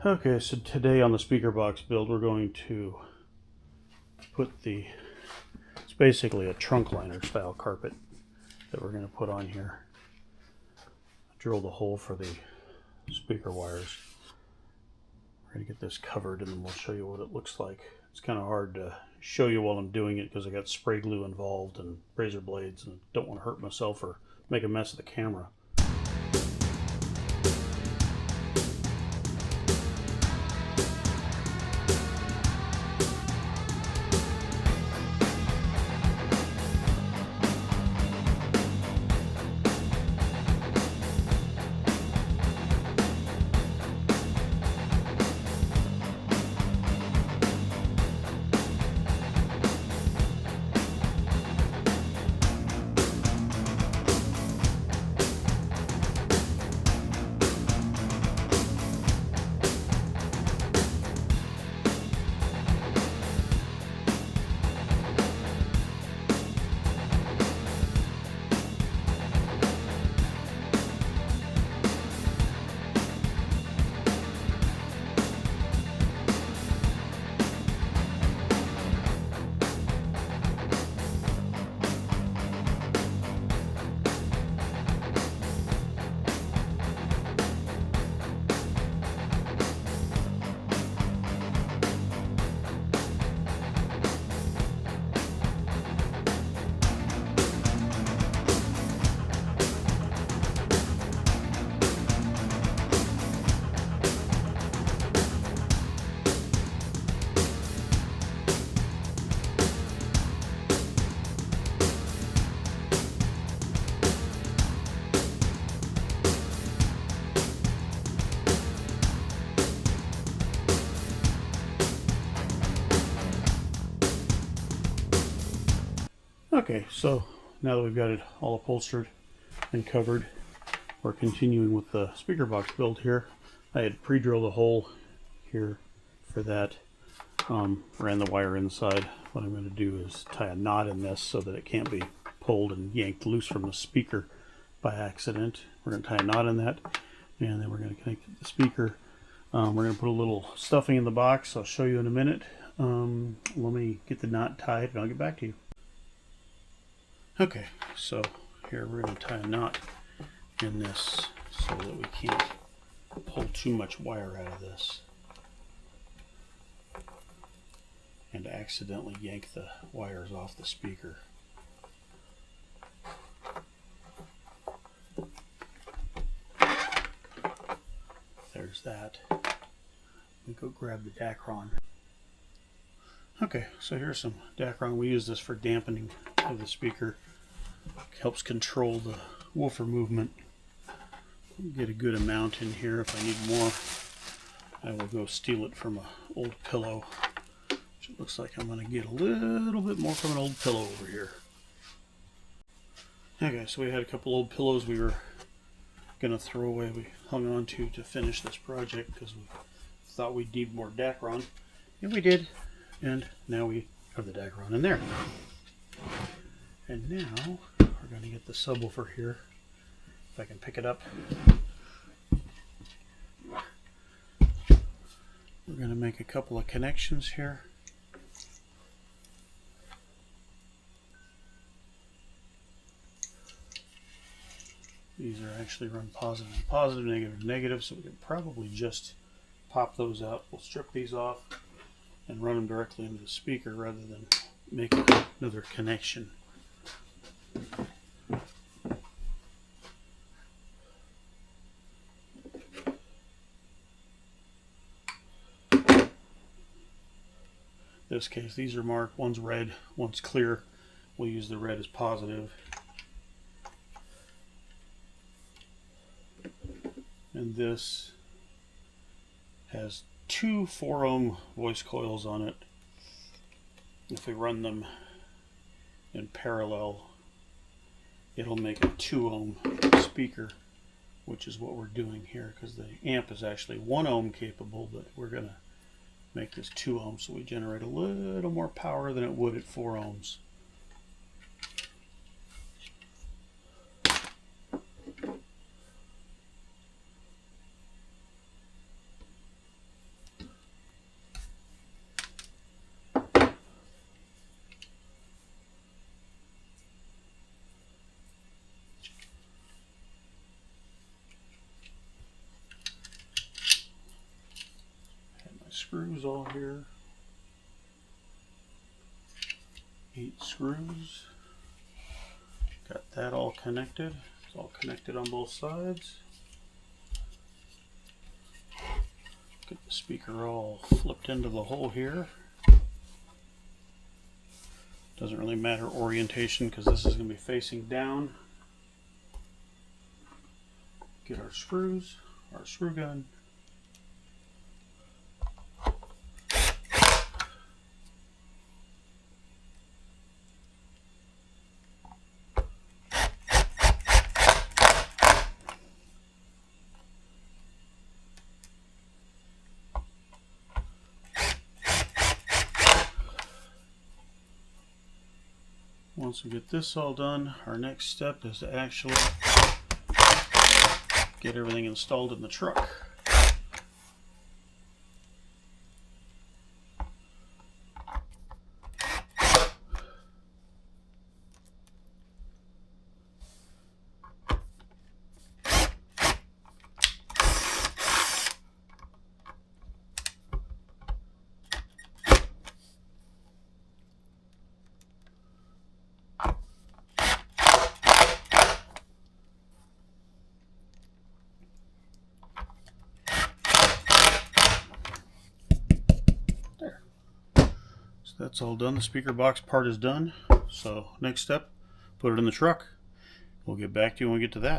Okay, so today on the speaker box build, we're going to put it's basically a trunk liner style carpet that we're going to put on here. Drill the hole for the speaker wires. We're going to get this covered and then we'll show you what it looks like. It's kind of hard to show you while I'm doing it because I got spray glue involved and razor blades and don't want to hurt myself or make a mess of the camera. Okay, so now that we've got it all upholstered and covered, we're continuing with the speaker box build here. I had pre-drilled a hole here for that, ran the wire inside. What I'm going to do is tie a knot in this so that it can't be pulled and yanked loose from the speaker by accident. We're going to tie a knot in that, and then we're going to connect the speaker. We're going to put a little stuffing in the box. I'll show you in a minute. Let me get the knot tied and I'll get back to you. Okay, so here we're going to tie a knot in this so that we can't pull too much wire out of this and accidentally yank the wires off the speaker. There's that. Let me go grab the Dacron. Okay, so here's some Dacron. We use this for dampening of the speaker. Helps control the woofer movement. Get a good amount in here. If I need more, I will go steal it from an old pillow. Which it looks like I'm going to get a little bit more from an old pillow over here. Okay, so we had a couple old pillows we were going to throw away. We hung on to finish this project because we thought we'd need more Dacron. And we did. And now we have the Dacron in there. And now we're going to get the subwoofer here, if I can pick it up. We're going to make a couple of connections here. These are actually run positive, positive, negative, negative, so we can probably just pop those out. We'll strip these off and run them directly into the speaker rather than make another connection. In this case, these are marked. One's red, one's clear. We'll use the red as positive. And this has two 4-ohm voice coils on it. If we run them in parallel, it'll make a 2-ohm speaker, which is what we're doing here because the amp is actually 1 ohm capable, but we're going to make this 2 ohms, so we generate a little more power than it would at 4 ohms. screws all here. 8 screws. Got that all connected. It's all connected on both sides. Get the speaker all flipped into the hole here. Doesn't really matter orientation because this is going to be facing down. Get our screws, our screw gun. Once we get this all done, our next step is to actually get everything installed in the truck. That's all done. The speaker box part is done. So next step, put it in the truck. We'll get back to you when we get to that.